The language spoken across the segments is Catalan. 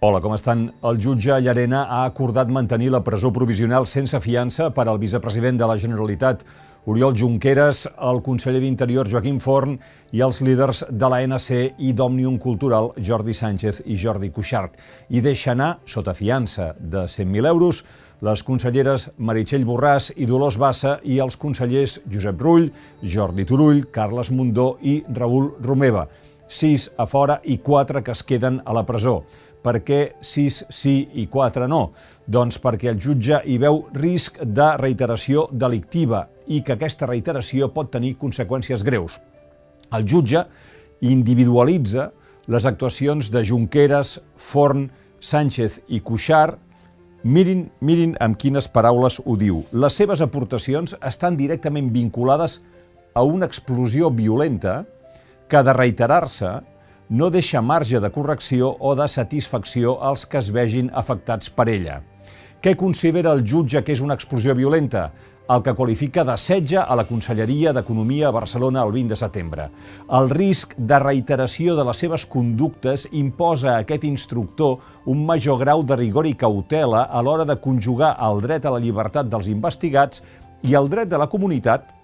Hola, com estan? El jutge Llarena ha acordat mantenir la presó provisional sense fiança per al vicepresident de la Generalitat, Oriol Junqueras, el conseller d'Interior, Joaquim Forn, i els líders de l'ANC i d'Òmnium Cultural, Jordi Sánchez i Jordi Cuixart, i deixa anar, sota fiança de 100.000 euros, les conselleres Meritxell Borràs i Dolors Bassa i els consellers Josep Rull, Jordi Turull, Carles Mundó i Raül Romeva. 6 a fora i 4 que es queden a la presó. Per què 6 sí i 4 no? Doncs perquè el jutge hi veu risc de reiteració delictiva i que aquesta reiteració pot tenir conseqüències greus. El jutge individualitza les actuacions de Junqueras, Forn, Sánchez i Cuixart. Mirin amb quines paraules ho diu. Les seves aportacions estan directament vinculades a una explosió violenta que, de reiterar-se, no deixa marge de correcció o de satisfacció als que es vegin afectats per ella. Què considera el jutge que és una explosió violenta? El que qualifica d'assetge a la Conselleria d'Economia a Barcelona el 20 de setembre. El risc de reiteració de les seves conductes imposa a aquest instructor un major grau de rigor i cautela a l'hora de conjugar el dret a la llibertat dels investigats i el dret de la comunitat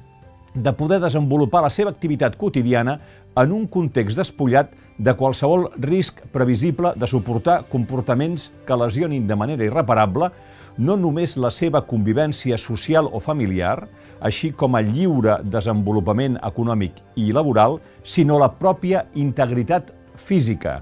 de poder desenvolupar la seva activitat quotidiana en un context despullat de qualsevol risc previsible de suportar comportaments que lesionin de manera irreparable no només la seva convivència social o familiar, així com el lliure desenvolupament econòmic i laboral, sinó la pròpia integritat física.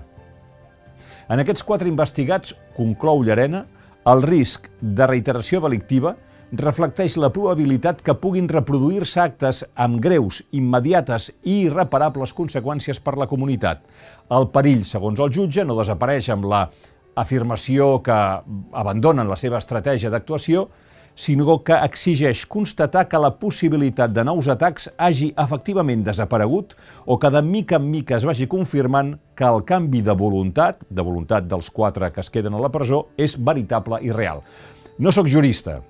En aquests 4 investigats, conclou Llarena, el risc de reiteració delictiva reflecteix la probabilitat que puguin reproduir-se actes amb greus, immediates i irreparables conseqüències per la comunitat. El perill, segons el jutge, no desapareix amb la afirmació que abandonen la seva estratègia d'actuació, sinó que exigeix constatar que la possibilitat de nous atacs hagi efectivament desaparegut o que de mica en mica es vagi confirmant que el canvi de voluntat dels 4 que es queden a la presó, és veritable i real. No sóc jurista,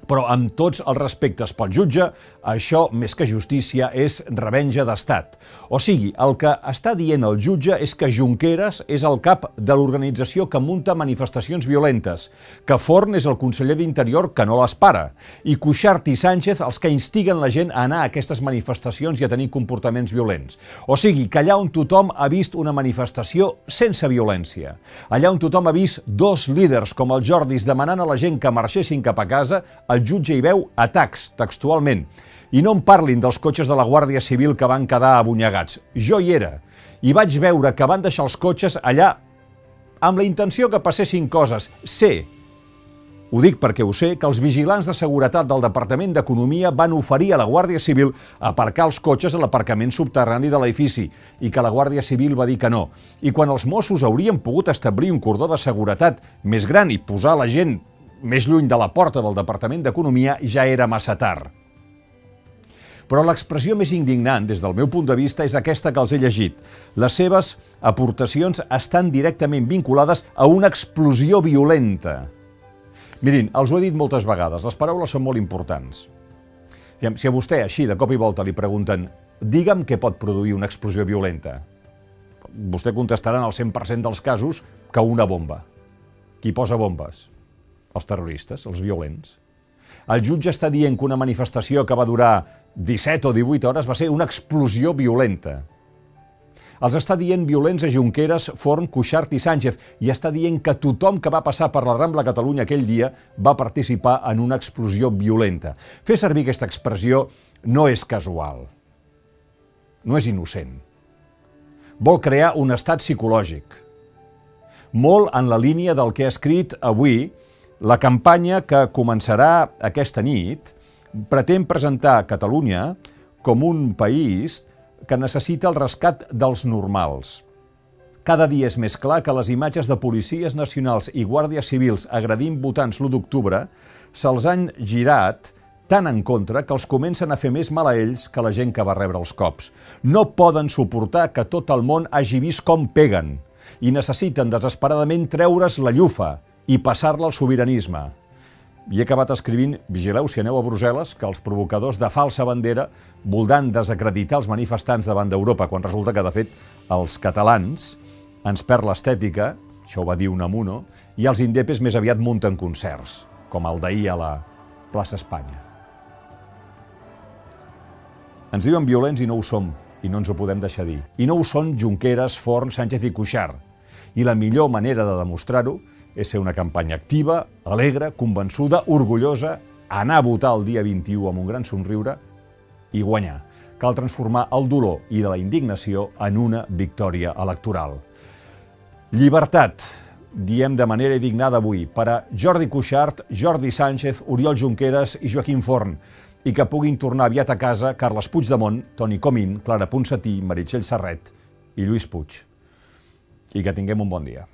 però amb tots els respectes pel jutge, això, més que justícia, és revenja d'estat. O sigui, el que està dient el jutge és que Junqueras és el cap de l'organització que munta manifestacions violentes, que Forn és el conseller d'Interior que no les para, i Cuixart i Sánchez els que instiguen la gent a anar a aquestes manifestacions i a tenir comportaments violents. O sigui, que allà on tothom ha vist una manifestació sense violència, allà on tothom ha vist 2 líders com el Jordis demanant a la gent que marxessin cap a casa, el jutge hi veu atacs, textualment. I no em parlin dels cotxes de la Guàrdia Civil que van quedar abunyegats. Jo hi era, i vaig veure que van deixar els cotxes allà amb la intenció que passessin coses. Ho dic perquè ho sé, que els vigilants de seguretat del Departament d'Economia van oferir a la Guàrdia Civil aparcar els cotxes a l'aparcament subterrani de l'edifici i que la Guàrdia Civil va dir que no. I quan els Mossos haurien pogut establir un cordó de seguretat més gran i posar la gent més lluny de la porta del Departament d'Economia, ja era massa tard. Però l'expressió més indignant, des del meu punt de vista, és aquesta que els he llegit. Les seves aportacions estan directament vinculades a una explosió violenta. Mirin, els ho he dit moltes vegades, les paraules són molt importants. Si a vostè, així, de cop i volta, li pregunten «Digue'm què pot produir una explosió violenta», vostè contestarà en el 100% dels casos que una bomba. Qui posa bombes? Els terroristes, els violents. El jutge està dient que una manifestació que va durar 17 o 18 hores va ser una explosió violenta. Els està dient violents a Junqueras, Forn, Cuixart i Sánchez i està dient que tothom que va passar per la Rambla Catalunya aquell dia va participar en una explosió violenta. Fer servir aquesta expressió no és casual, no és innocent. Vol crear un estat psicològic. Molt en la línia del que ha escrit avui la campanya que començarà aquesta nit pretén presentar Catalunya com un país que necessita el rescat dels normals. Cada dia és més clar que les imatges de policies nacionals i guàrdies civils agredint votants l'1 d'octubre se'ls han girat tan en contra que els comencen a fer més mal a ells que la gent que va rebre els cops. No poden suportar que tot el món hagi vist com peguen i necessiten desesperadament treure's la llufa i passar-la al sobiranisme. I he acabat escrivint, vigileu si aneu a Brussel·les, que els provocadors de falsa bandera voldran desacreditar els manifestants davant d'Europa, quan resulta que, de fet, els catalans ens perd l'estètica això ho va dir Unamuno, i els indepes més aviat munten concerts, com el d'ahir a la plaça Espanya. Ens diuen violents i no ho som, i no ens ho podem deixar dir. I no ho són Junqueras, Forn, Sánchez i Cuixart. I la millor manera de demostrar-ho és fer una campanya activa, alegre, convençuda, orgullosa, anar a votar el dia 21 amb un gran somriure i guanyar. Cal transformar el dolor i de la indignació en una victòria electoral. Llibertat, diem de manera indignada avui, per a Jordi Cuixart, Jordi Sánchez, Oriol Junqueras i Joaquim Forn, i que puguin tornar aviat a casa Carles Puigdemont, Toni Comín, Clara Ponsatí, Meritxell Serret i Lluís Puig. I que tinguem un bon dia.